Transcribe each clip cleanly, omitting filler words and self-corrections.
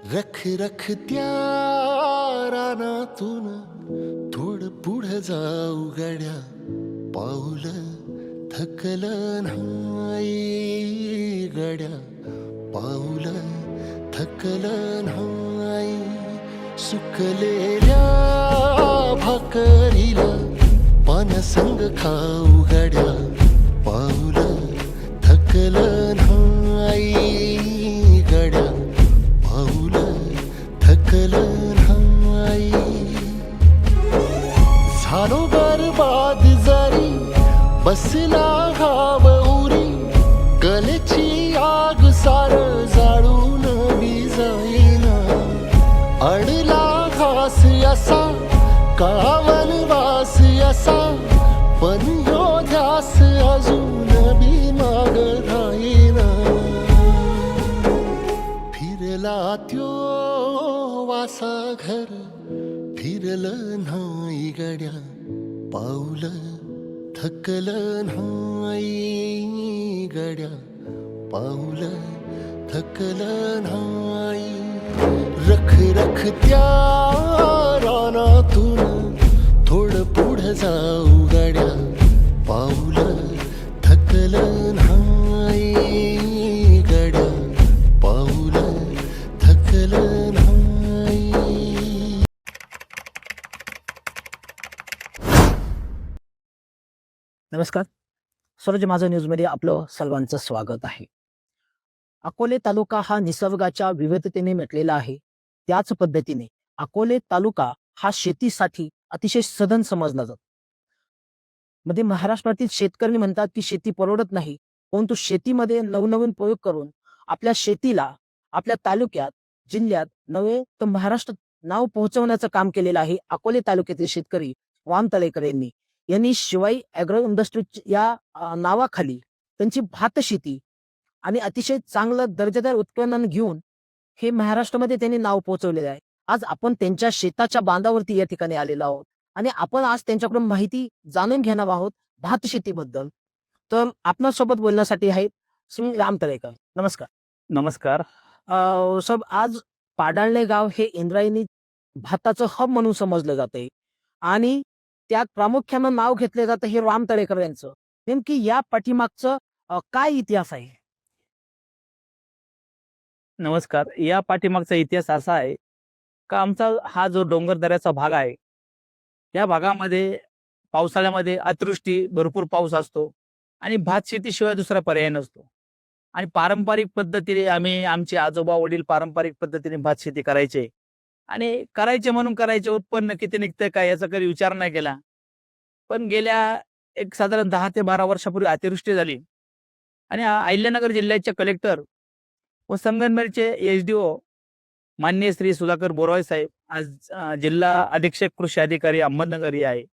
रख रख त्या रानातून थोडं पुढं जाऊ गड्या, पाऊल थकलं नाही गड्या, पाऊल थकलं नाही. सुकलेल्या भाकरीला पानसंग खाऊ गड्या, पाऊल थकलं नाही गड्या, पाऊल थकलं नाही. झालो बरबाद जरी बसला घाव उरी, कलेची आग सार जाळून बी जाईना. अडला घास असा का वनवास असा, पण ह्यो ध्यास अजून बी माग राहीना. फिरला त्यो वासा घर, फिरलं नाही गड्या, पाऊल थकलं नाही गड्या, पाऊल थकलं नाही. रख रख त्या रानातून थोडं पुढं जाऊ गड्या, पाऊल थकलं नाही गड्या, पाऊल थकलं नाही. नमस्कार. स्वराज्य माझा न्यूजमध्ये आपलं सर्वांचं स्वागत आहे. अकोले तालुका हा निसर्गाच्या विविधतेने नटलेला आहे. त्याच पद्धतीने अकोले तालुका हा शेतीसाठी अतिशय सधन समजला जातो. महाराष्ट्रातील शेतकरी म्हणतात की शेती परवडत नाही, परंतु शेतीमध्ये नवनवीन प्रयोग करून आपल्या शेतीला आपल्या तालुक्यात, जिल्ह्यात नव्हे तर महाराष्ट्रात नाव पोहोचवण्याचं काम केलेलं आहे अकोले तालुक्यातील शेतकरी वाम तळेकर यांनी. शिवाई ॲग्रो इंडस्ट्री या नावाखाली त्यांची भात शेती आणि अतिशय चांगलं दर्जेदार उत्पन्न घेऊन हे महाराष्ट्रामध्ये त्यांनी नाव पोहोचवलेलं आहे. आज आपण त्यांच्या शेताच्या बांधावरती या ठिकाणी आलेलो आहोत आणि आपण आज त्यांच्याकडून माहिती जाणून घेणार आहोत भात शेतीबद्दल. तर आपणासोबत बोलण्यासाठी आहेत श्री राम तळेकर. नमस्कार. नमस्कार. साहेब, आज पाडाळणे गाव हे इंद्रायणी भाताचं हब म्हणून समजलं जाते आणि त्यात प्रामुख्यानं नाव घेतलं जातं हे राम तळेकर यांचं. नेमकी या पाठीमागचं काय इतिहास आहे? नमस्कार. या पाठीमागचा इतिहास असा आहे का आमचा हा जो डोंगर दऱ्याचा भाग आहे, त्या भागामध्ये पावसाळ्यामध्ये अतिवृष्टी, भरपूर पाऊस असतो आणि भात शेतीशिवाय दुसरा पर्याय नसतो. आणि पारंपरिक पद्धतीने आमचे आजोबा वडील पारंपरिक पद्धतीने भात शेती करायचे आणि करायचे म्हणून करायचे. उत्पन्न किती निघतंय काय याचा कधी विचार नाही केला. पण गेल्या एक साधारण 10 ते 12 वर्षापूर्वी अतिवृष्टी झाली आणि अहिल्यानगर जिल्ह्याचे कलेक्टर व संगमनेरचे एसडीओ माननीय श्री सुधाकर बोरवाय साहेब, आज जिल्हा अधीक्षक कृषी अधिकारी अहमदनगर आहे,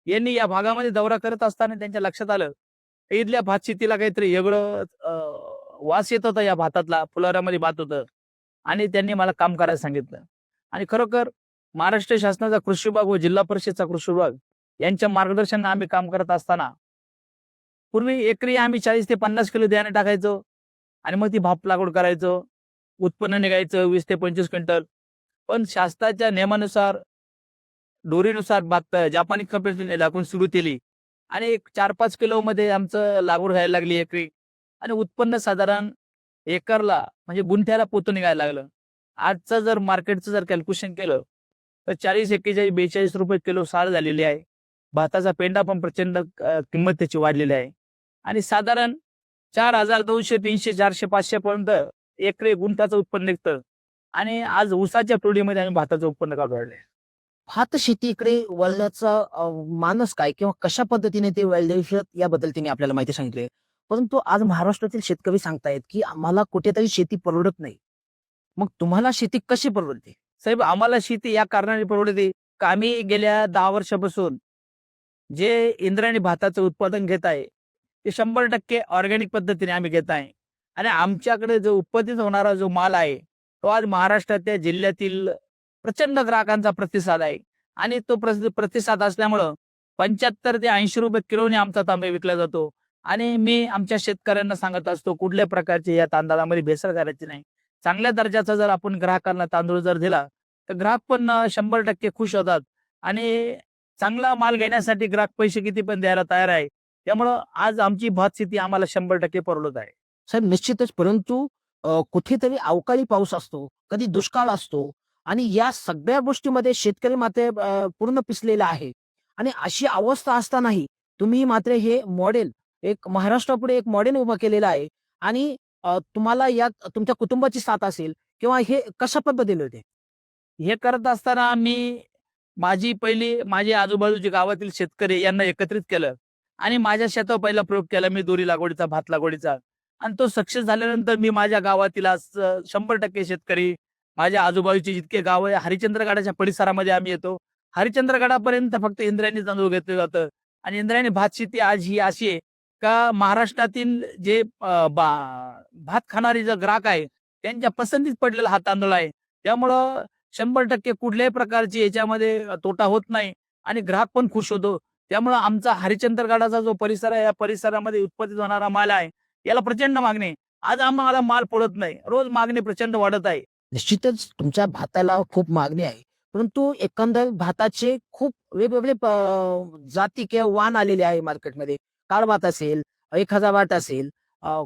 यांनी या भागामध्ये दौरा करत असताना त्यांच्या लक्षात आलं इथल्या भात शेतीला काहीतरी वेगळं वास येत होता. या भातातला फुलाऱ्यामध्ये भात होतं आणि त्यांनी मला काम करायला सांगितलं. आणि खरोखर महाराष्ट्र शासनाचा कृषी विभाग व जिल्हा परिषदचा कृषी विभाग यांच्या मार्गदर्शनाने आम्ही काम करत असताना पूर्वी एकरी आम्ही 40 ते 50 किलो बियाणे टाकायचो आणि मग ती भात लागवड करायचो. उत्पन्न निघायचं 20 ते 25 क्विंटल. पण शासनाच्या नियमानुसार, दोरीनुसार भात जापानी कंपनीने लागवड सुरू केली आणि 4-5 किलो मध्ये आमचं लागवड व्हायला लागली एकरी आणि उत्पन्न साधारण एकरला म्हणजे गुंठ्याला पोतं निघायला लागलं. आजचं जर मार्केटचं जर कॅल्क्युलेशन केलं तर 40, 41, 42 रुपये किलो साल झालेली आहे. भाताचा पेंडा पण प्रचंड किंमत त्याची वाढलेली आहे आणि साधारण 4,200, 300, 400, 500 पर्यंत एकरी गुंठाचं उत्पन्न निघतं. आणि आज ऊसाच्या टोळीमध्ये आम्ही भाताचं उत्पन्न काढून राहिले. भात शेतीकडे वळण्याचा मानस काय किंवा कशा पद्धतीने ते वळले याबद्दल त्यांनी आपल्याला माहिती सांगितली. परंतु आज महाराष्ट्रातील शेतकरी सांगतायत की आम्हाला कुठेतरी शेती परवडत नाही. मग तुम्हाला शेती कशी परवडते? साहेब, आम्हाला शेती या कारणाने परवडते का आम्ही गेल्या 10 वर्षापासून जे इंद्रायणी भाताचं उत्पादन घेत आहे ते 100% ऑर्गॅनिक पद्धतीने आम्ही घेत आहे आणि आमच्याकडे जो उत्पादित होणारा जो माल आहे तो आज महाराष्ट्राच्या जिल्ह्यातील प्रचंड ग्राहकांचा प्रतिसाद आहे आणि तो प्रतिसाद असल्यामुळं 75 ते 80 रुपये किलोने आमचा तांबे विकला जातो. आणि मी आमच्या शेतकऱ्यांना सांगत असतो कुठल्या प्रकारचे या तांदळामध्ये भेसळ करायची नाही. चांगल्या दर्जाचा जर आपण ग्राहकांना तांदूळ जर दिला तर ग्राहक पण 100% खुश होतात आणि चांगला माल घेण्यासाठी ग्राहक पैसे किती पण द्यायला तयार आहे. त्यामुळं आज आमची भात शेती आम्हाला 100% परवडत आहे. साहेब निश्चितच, परंतु कुठेतरी अवकाळी पाऊस असतो, कधी दुष्काळ असतो आणि या सगळ्या गोष्टीमध्ये शेतकरी मात्र पूर्ण पिसलेला आहे आणि अशी अवस्था असतानाही तुम्ही मात्र हे मॉडेल, एक महाराष्ट्रापुढे एक मॉडेल उभं केलेलं आहे आणि तुम्हाला यात तुमच्या कुटुंबाची साथ असेल किंवा हे कशा पद्धतीने होते? हे करत असताना मी माझी आजूबाजूच्या गावातील शेतकरी यांना एकत्रित केलं आणि माझ्या शेतावर पहिला प्रयोग केला मी दोरी लागवडीचा, भात लागवडीचा आणि तो सक्सेस झाल्यानंतर मी माझ्या गावातील आज 100% शेतकरी, माझ्या आजूबाजूचे जितके गाव आहे हरिश्चंद्रगडाच्या परिसरामध्ये आम्ही येतो. हरिश्चंद्रगडापर्यंत फक्त इंद्रायणी तांदूळ घेतलं जातं आणि इंद्रायणी भात शेती आज ही अशी आहे का महाराष्ट्रातील जे भात खाणारे जे ग्राहक आहे त्यांच्या पसंतीत पडलेला हा तांदूळ आहे. त्यामुळं 100% कुठल्याही प्रकारची याच्यामध्ये तोटा होत नाही आणि ग्राहक पण खुश होतो. त्यामुळं आमचा हरिश्चंद्रगडाचा जो परिसर आहे, या परिसरामध्ये उत्पादित होणारा माल आहे, याला प्रचंड मागणी आहे. आज आम्हाला माल पुरत नाही. रोज मागणी प्रचंड वाढत आहे. निश्चितच तुमच्या भाताला खूप मागणी आहे. परंतु एकंदर भाताचे खूप वेगवेगळे जाती किंवा वाण आलेले आहे मार्केटमध्ये. काळ भात असेल, 1000 वाट असेल,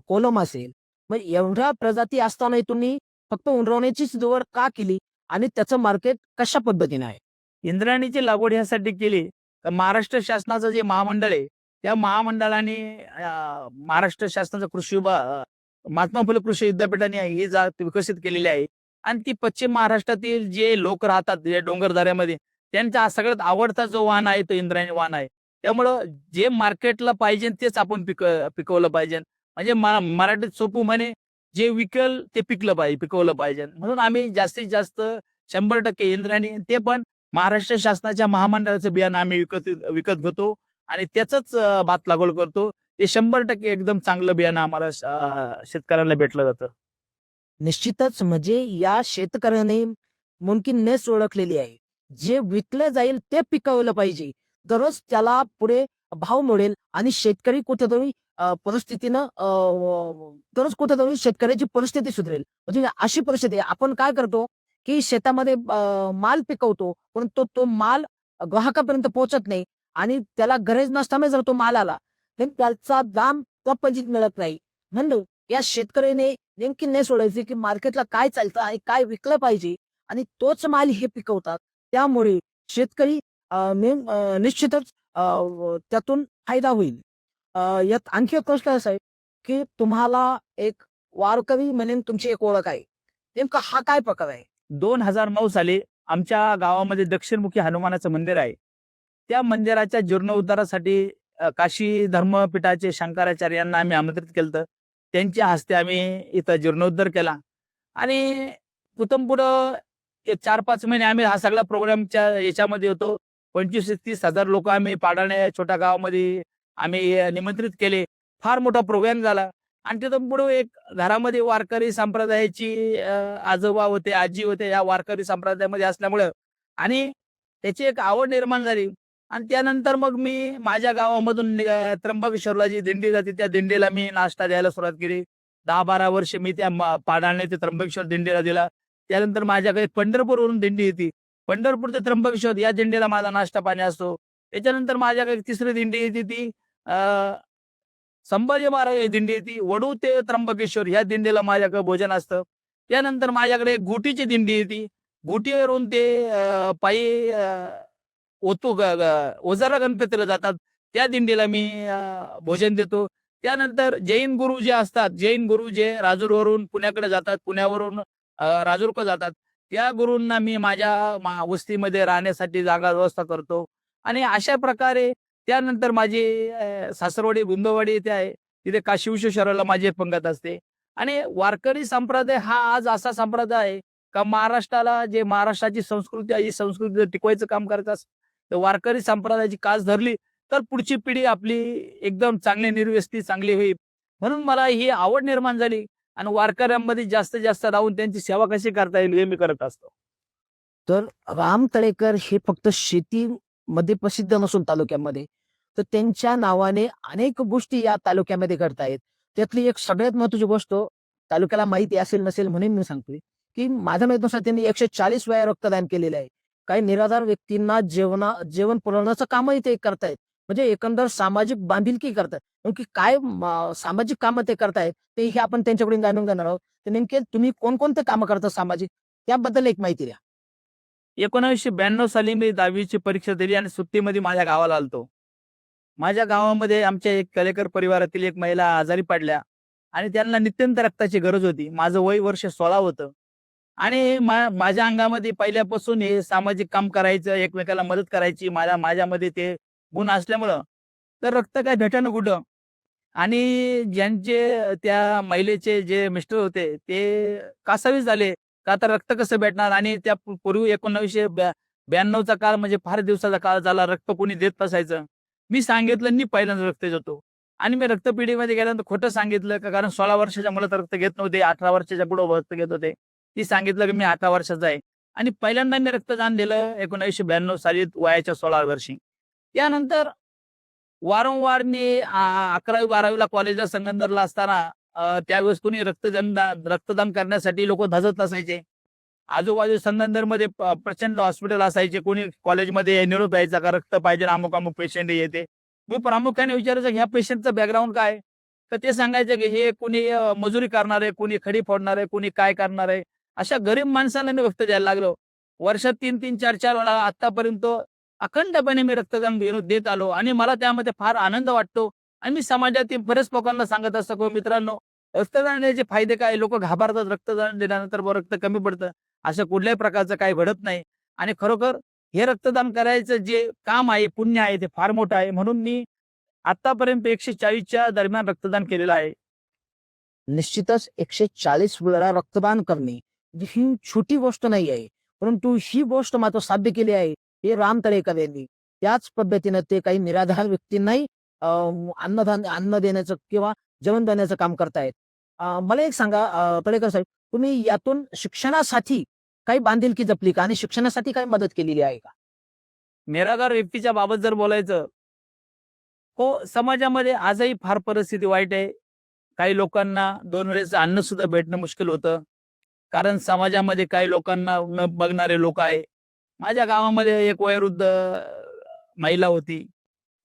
कोलम असेल. मग एवढ्या प्रजाती असतानाही तुम्ही फक्त उंडरवण्याचीच निवड का केली आणि त्याचं मार्केट कशा पद्धतीने आहे? इंद्रायणीची लागवड यासाठी केली तर महाराष्ट्र शासनाचं जे महामंडळ आहे, त्या महामंडळाने महाराष्ट्र शासनाचा महात्मा फुले कृषी विद्यापीठाने ही जात विकसित केलेली आहे आणि ती पश्चिम महाराष्ट्रातील जे लोक राहतात जे डोंगरदऱ्यामध्ये त्यांचा सगळ्यात आवडता जो वाण आहे तो इंद्रायणी वाण आहे. त्यामुळं जे मार्केटला पाहिजे तेच आपण पिकवलं पाहिजे. म्हणजे मराठीत सोपं म्हणे जे विकल ते पिकवलं पाहिजे. म्हणून आम्ही जास्तीत जास्त 100% इंद्रायणी, ते पण महाराष्ट्र शासनाच्या महामंडळाचं बियाणं आम्ही विकत घेतो आणि त्याच भात लागवड करतो. ते 100% एकदम चांगलं बियाणं आम्हाला शेतकऱ्यांना भेटलं जातं. निश्चितच म्हणजे या शेतकऱ्याने मुमकिननेस ओळखलेली आहे. जे विकलं जाईल ते पिकवलं पाहिजे. तरच त्याला पुढे भाव मिळेल आणि शेतकरी कुठेतरी परिस्थितीनं तरच कुठेतरी शेतकऱ्याची परिस्थिती सुधरेल. म्हणजे अशी परिस्थिती आहे. आपण काय करतो, की शेतामध्ये माल पिकवतो, परंतु तो माल ग्राहकापर्यंत पोहोचत नाही आणि त्याला गरज नसताना जर तो माल आला, तर त्याचा दाम त्या पद्धतीत मिळत नाही. म्हणून या शेतकऱ्याने नेमकी नाही सोडायची, की मार्केटला काय चालतं आणि काय विकलं पाहिजे आणि तोच माल हे पिकवतात. त्यामुळे शेतकरी निश्चितच त्यातून फायदा होईल. यात आणखी एक प्रश्न असा आहे, की तुम्हाला एक वारकरी म्हणून तुमची एक ओळख आहे. नेमका हा काय प्रकार आहे? 2009 साली आमच्या गावामध्ये दक्षिणमुखी हनुमानाचं मंदिर आहे. त्या मंदिराच्या जीर्णोद्धारासाठी काशी धर्मपीठाचे शंकराचार्य यांना आम्ही आमंत्रित केलं. त्यांच्या हस्ते आम्ही इथं जीर्णोद्धार केला आणि तिथून पुढं एक 4-5 महिने आम्ही हा सगळा प्रोग्रामच्या याच्यामध्ये होतो. 25,000 ते 30,000 लोक आम्ही पाडाणे या छोट्या गावामध्ये आम्ही निमंत्रित केले. फार मोठा प्रोग्राम झाला आणि तिथून पुढे एक घरामध्ये वारकरी संप्रदायाची आजोबा होते, आजी होते, या वारकरी संप्रदायामध्ये असल्यामुळं आणि त्याची एक आवड निर्माण झाली आणि त्यानंतर मग मी माझ्या गावामधून त्र्यंबकेश्वरला जी दिंडी जाते त्या दिंडीला मी नाश्ता द्यायला सुरुवात केली. 10-12 वर्ष मी त्या पाडाणे ते त्र्यंबकेश्वर दिंडीला दिला. त्यानंतर माझ्याकडे पंढरपूरवरून दिंडी येते. पंढरपूर ते त्र्यंबकेश्वर या दिंडीला माझा नाश्ता पाणी असतो. त्याच्यानंतर माझ्याकडे तिसरी दिंडी येते ती संभाजी महाराज दिंडी येते. वडू ते त्र्यंबकेश्वर या दिंडीला माझ्याकडे भोजन असतं. त्यानंतर माझ्याकडे घोटीची दिंडी येते. घोटीवरून ते पायी ओझारा गणपतीला जातात. त्या दिंडीला मी भोजन देतो. त्यानंतर जैन गुरु जे असतात, जैन गुरु जे राजूरवरून पुण्याकडे जातात, पुण्यावरून राजूरकडे जातात, त्या गुरूंना मी माझ्या वस्तीमध्ये राहण्यासाठी जागा व्यवस्था करतो आणि अशा प्रकारे त्यानंतर माझी सासरवाडी गुंदवाडी इथे आहे. तिथे काशी विश्वेश्वराला माझी एक पंगत असते आणि वारकरी संप्रदाय हा आज असा संप्रदाय आहे का महाराष्ट्राला जे महाराष्ट्राची संस्कृती आहे, ही संस्कृती जर टिकवायचं काम करत असेल तर वारकरी संप्रदायाची कास धरली तर पुढची पिढी आपली एकदम चांगली निर्व्यस्ती चांगली होईल. म्हणून मला ही आवड निर्माण झाली आणि वारकऱ्यांमध्ये जास्तीत जास्त राहून त्यांची सेवा कशी करता येईल हे मी करत असतो. तर राम तळेकर हे फक्त शेतीमध्ये प्रसिद्ध नसून तालुक्यामध्ये, तर त्यांच्या नावाने अनेक गोष्टी या तालुक्यामध्ये घडतायत. त्यातली एक सगळ्यात महत्त्वाची गोष्ट तालुक्याला माहिती असेल नसेल म्हणून मी सांगतोय, की माझ्या माहितीनुसार त्यांनी 140 वेळा रक्तदान केलेलं आहे. काही निराधार व्यक्तींना जेवण पुरवण्याचं कामही ते करतायत. म्हणजे एकंदर सामाजिक बांधिलकी करतायत. नेमकी काय सामाजिक कामं ते करतायत, ते हे आपण त्यांच्याकडून जाणून घेणार आहोत. तर नेमके तुम्ही कोणकोणते कामं करता सामाजिक? त्याबद्दल एक माहिती द्या. 1992 साली मी 10वी परीक्षा दिली आणि सुट्टीमध्ये माझ्या गावाला आलतो. माझ्या गावामध्ये आमच्या एक कलेकर परिवारातील एक महिला आजारी पडल्या आणि त्यांना नित्यंत रक्ताची गरज होती. माझं वय वर्ष 16 होतं आणि माझ्या अंगामध्ये पहिल्यापासून हे सामाजिक काम करायचं, एकमेकाला मदत करायची माझ्यामध्ये ते गुण असल्यामुळं तर रक्त काय भेटेना कुठं. आणि ज्यांचे त्या महिलेचे जे मिस्टर होते ते कासावीस झाले, का आता रक्त कसं भेटणार आणि त्या पूर्वी 1992चा काळ म्हणजे फार दिवसाचा काळ झाला, रक्त कोणी देत नसायचं. मी सांगितलं मी पहिल्यांदा रक्त देतो आणि मी रक्तपेढीमध्ये गेल्यानंतर खोटं सांगितलं का कारण 16 वर्षाच्या मुलात रक्त घेत नव्हते, 18 वर्षाच्या पुढे रक्त घेत होते. ती सांगितलं की मी 18 वर्षाचा आहे आणि पहिल्यांदा मी रक्तदान दिलं 1992 साली वयाच्या 16 वर्षी. त्यानंतर वारंवार मी 11वी-12वीला कॉलेजला संगमनेरला असताना त्यावेळेस कोणी रक्तदान करण्यासाठी लोक धजत नसायचे. आजूबाजू संगमनेरमध्ये प्रचंड हॉस्पिटल असायचे. कोणी कॉलेजमध्ये निरोप यायचा का रक्त पाहिजे, अमुक पेशंट येते. मी प्रामुख्याने विचारायचं ह्या पेशंटचं बॅकग्राऊंड काय? तर ते सांगायचे की हे कोणी मजुरी करणार आहे, कोणी खडी फोडणार आहे, कोणी काय करणार आहे. अशा गरीब माणसांना मी रक्त द्यायला लागलो. वर्षात 3-3, 4-4 वेळा आतापर्यंत अखंडपणे मी रक्तदान देत आलो आणि मला त्यामध्ये फार आनंद वाटतो आणि मी समाजातील बरेच लोकांना सांगत असतो की मित्रांनो, रक्तदान देण्याचे फायदे काय? लोक घाबरतात रक्तदान दिल्यानंतर रक्त कमी पडतं. असं कुठल्याही प्रकारचं काही घडत नाही आणि खरोखर हे रक्तदान करायचं जे काम आहे, पुण्य आहे ते फार मोठं आहे. म्हणून मी आतापर्यंत 140च्या दरम्यान रक्तदान केलेलं आहे. निश्चितच 140 वेळा रक्तदान करणे ही छोटी गोष्ट नाही आहे. परंतु ही गोष्ट मात्र साध्य केली आहे हे राम तळेकर यांनी. त्याच पद्धतीनं ते काही निराधार व्यक्तींनाही अन्न देण्याचं किंवा जेवण देण्याचं काम करतायत. मला एक सांगा तळेकर साहेब, तुम्ही यातून शिक्षणासाठी काही बांधिलकी जपली का आणि शिक्षणासाठी काही मदत केलेली आहे का? निराधार व्यक्तीच्या बाबत जर बोलायचं, हो समाजामध्ये आजही फार परिस्थिती वाईट आहे. काही लोकांना 2 वेळेचं अन्न सुद्धा भेटणं मुश्किल होतं. कारण समाजामध्ये काही लोकांना न बघणारे लोक आहे. माझ्या गावामध्ये एक वयोवृद्ध महिला होती.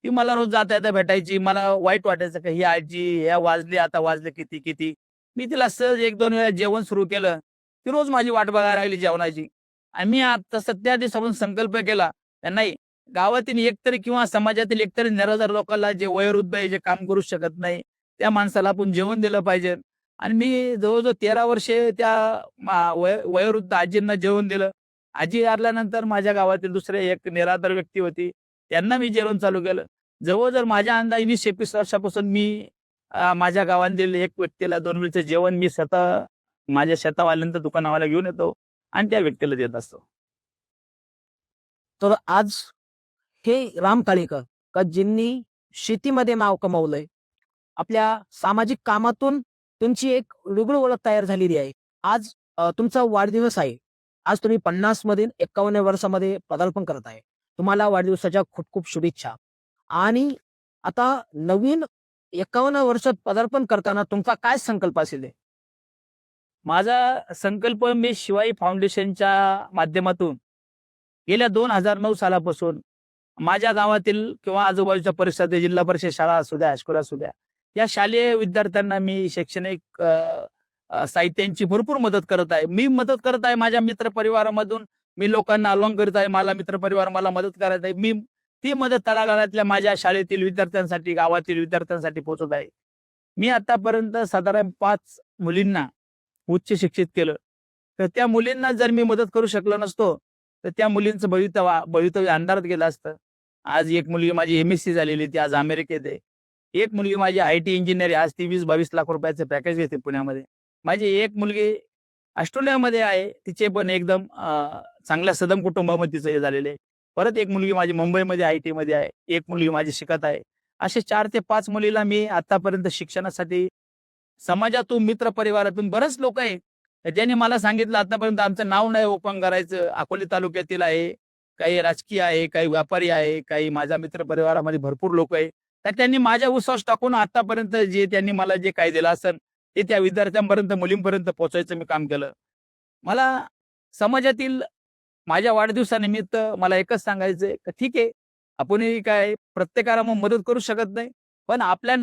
ती मला रोज जाता-येता भेटायची. मला वाईट वाटायचं की ही आजी ह्या आता वाजले किती. मी तिला सहज 1-2 वेळा जेवण सुरू केलं. ती रोज माझी वाट बघायला लागली जेवणाची. आणि मी तसं त्या दिवसापासून संकल्प केला, नाही गावातील एकतरी किंवा समाजातील एकतरी निराधार लोकांना जे वयोवृद्ध आहे, जे काम करू शकत नाही, त्या माणसाला आपण जेवण दिलं पाहिजे. आणि मी जवळजवळ 13 वर्षे त्या वयोवृद्ध आजींना जेवण दिलं. आजी वारल्यानंतर माझ्या गावातील दुसरे एक निराधार व्यक्ती होती. त्यांना मी जेवण चालू केलं. जवळजवळ माझ्या अंदाजे 20-21 वर्षापासून मी माझ्या गावातील एक व्यक्तीला 2 वेळचं जेवण मी स्वतः माझ्या शेतावाल्यांच्या दुकानावाला घेऊन येतो आणि त्या व्यक्तीला देत असतो. तर आज हे राम तळेकर का ज्यांनी शेतीमध्ये नाव कमावलंय, आपल्या सामाजिक कामातून त्यांची एक वेगळी ओळख तयार झालेली आहे. आज तुमचा वाढदिवस आहे. आज तुम्ही 50 मधील 51 वर्षामध्ये पदार्पण करत आहे. तुम्हाला वाढदिवसाच्या खूप खूप शुभेच्छा. आणि आता नवीन 51 वर्षात पदार्पण करताना तुमचा काय संकल्प असेल? माझा संकल्प मी शिवाई फाउंडेशनच्या माध्यमातून गेल्या 2009 सालापासून माझ्या गावातील किंवा आजूबाजूच्या परिसरातील जिल्हा परिषद शाळा असू द्या, हायस्कूल असू द्या, या शालेय विद्यार्थ्यांना मी शैक्षणिक साहित्यांची भरपूर मदत करत आहे. मी मदत करत आहे माझ्या मित्र परिवारामधून. मी लोकांना अलॉंग करत आहे. मला मित्र परिवार मला मदत करत आहे. मी ती मदत तळागाळातल्या माझ्या शाळेतील विद्यार्थ्यांसाठी, गावातील विद्यार्थ्यांसाठी पोहोचत आहे. मी आतापर्यंत साधारण 5 मुलींना उच्च शिक्षित केलं. तर त्या मुलींना जर मी मदत करू शकलो नसतो, तर त्या मुलींचं भवितव्य अंधारात गेलं असतं. आज एक मुलगी माझी MSc झालेली, ती आज अमेरिकेत आहे. एक मुलगी माझी IT इंजिनियर आहे. आज ती 20-22 लाख रुपयाचं पॅकेज घेते पुण्यामध्ये. माझी एक मुलगी ऑस्ट्रेलियामध्ये आहे. तिचे पण एकदम चांगल्या सदम कुटुंबामध्ये तिचं हे झालेलं आहे. परत एक मुलगी माझी मुंबईमध्ये IT मध्ये आहे. एक मुलगी माझी शिकत आहे. असे 4 ते 5 मुलीला मी आतापर्यंत शिक्षणासाठी समाजातून, मित्र परिवारातून बरेच लोक आहे ज्यांनी मला सांगितलं आतापर्यंत आमचं नाव नाही ओपन करायचं. अकोले तालुक्यातील आहे, काही राजकीय आहे, काही व्यापारी आहे, काही माझ्या मित्र परिवारामध्ये भरपूर लोक आहे. तर त्यांनी माझ्या विश्वास टाकून आतापर्यंत जे त्यांनी मला जे काही दिलं असेल ते त्या विद्यार्थ्यांपर्यंत मुलींपर्यंत पोहोचायचं मी काम केलं. मला समाजातील माझ्या वाढदिवसानिमित्त मला एकच सांगायचंय की ठीक आहे, आपणही काय प्रत्येकाला मग मदत करू शकत नाही. पण आपल्या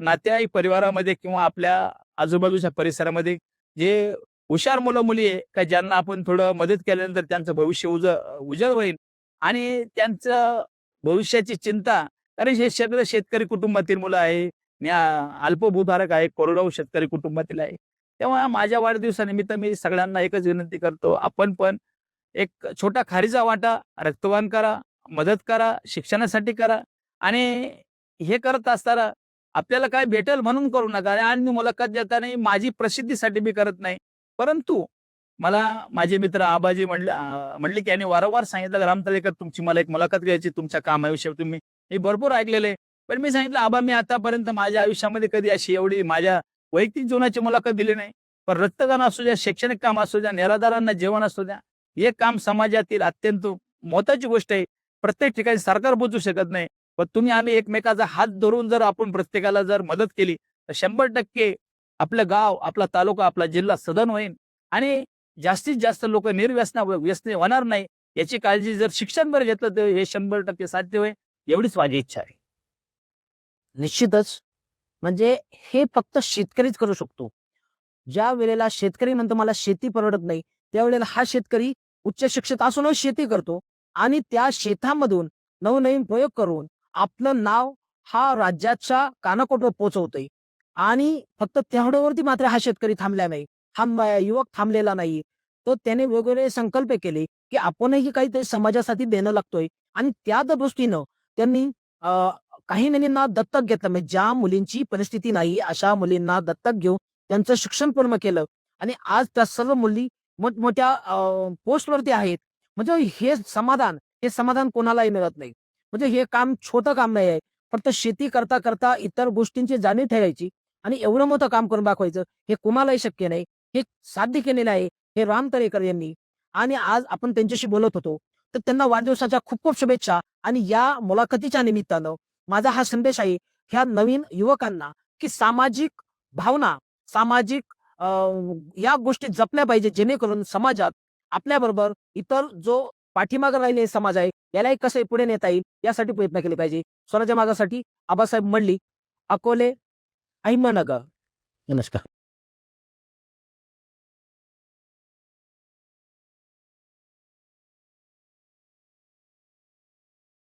नातेवाईक परिवारामध्ये किंवा आपल्या आजूबाजूच्या परिसरामध्ये जे हुशार मुलं-मुली आहे, का ज्यांना आपण थोडं मदत केल्यानंतर त्यांचं भविष्य उज्ज्वल होईल आणि त्यांचं भविष्याची चिंता, कारण हे सगळं शेतकरी कुटुंबातील मुलं आहे, अल्पभूधारक आहे, कोरडवाहू शेतकरी कुटुंबातील आहे. तेव्हा माझ्या वाढदिवसानिमित्त मी सगळ्यांना एकच विनंती करतो, आपण पण एक छोटा खारीचा वाटा रक्तदान करा, मदत करा, शिक्षणासाठी करा आणि हे करत असताना आपल्याला काय भेटेल म्हणून करू नका आणि मुलाखत देताना माझी प्रसिद्धीसाठी मी करत नाही. परंतु मला माझे मित्र आबाजी म्हणले की यांनी वारंवार सांगितलं, "राम तळेकर, तुमची मला एक मुलाखत घ्यायची, तुमच्या कामाविषयी तुम्ही." हे भरपूर ऐकलेलं आहे. पण मी सांगितलं, "आबा, मी आतापर्यंत माझ्या आयुष्यामध्ये कधी अशी एवढी माझ्या वैयक्तिक जीवनाची मुलाखत दिली नाही. पण रक्तदान असू द्या, शैक्षणिक काम असू द्या, निराधारांना जेवण असू द्या, हे काम समाजातील अत्यंत महत्त्वाची गोष्ट आहे. प्रत्येक ठिकाणी सरकार पोहोचू शकत नाही. पण तुम्ही आम्ही एकमेकाचा हात धरून जर आपण प्रत्येकाला जर मदत केली, तर 100% आपलं गाव, आपला तालुका, आपला जिल्हा सधन होईल आणि जास्तीत जास्त लोक व्यसनी होणार नाही. याची काळजी जर शिक्षणभर घेतलं तर हे 100% साध्य होईल. एवढीच माझी इच्छा आहे." निश्चितच. म्हणजे हे फक्त शेतकरीच करू शकतो. ज्या वेळेला शेतकरी म्हणतो मला शेती परवडत नाही, त्यावेळेला हा शेतकरी उच्च शिक्षित असूनही शेती करतो आणि त्या शेतामधून नवनवीन प्रयोग करून आपलं नाव हा राज्याच्या कानाकोपऱ्यावर पोहोचवतोय. आणि फक्त तेवढ्यावरती मात्र हा शेतकरी थांबला नाही. युवक थांबलेला नाही. तर त्याने वेगवेगळे संकल्प केले, की आपणही काहीतरी समाजासाठी देणं लागतोय आणि त्या दृष्टीनं त्यांनी काही मुलींना दत्तक घेतलं. म्हणजे ज्या मुलींची परिस्थिती नाही, अशा मुलींना दत्तक घेऊन त्यांचं शिक्षण पूर्ण केलं आणि आज त्या सर्व मुली मोठमोठ्या पोस्टवरती आहेत. म्हणजे हे समाधान कोणालाही मिळत नाही. म्हणजे हे काम छोटं काम नाही आहे. फक्त शेती करता करता इतर गोष्टींची जाणीव ठेवायची आणि एवढं मोठं काम करून दाखवायचं, हे कुणालाही शक्य नाही. हे साध्य केलेलं आहे हे राम तळेकर यांनी. आणि आज आपण त्यांच्याशी बोलत होतो, तर त्यांना वाढदिवसाच्या खूप खूप शुभेच्छा. आणि या मुलाखतीच्या निमित्तानं माझा हा संदेश आहे ह्या नवीन युवकांना, की सामाजिक भावना, सामाजिक या गोष्टी जपल्या पाहिजे, जेणेकरून समाजात आपल्याबरोबर इतर जो पाठीमागे राहिलेला समाज आहे, यालाही कसं पुढे नेता येईल यासाठी प्रयत्न केले पाहिजे. स्वराज्य मागासाठी आबासाहेब मडली, अकोले, अहिमनगर. नमस्कार.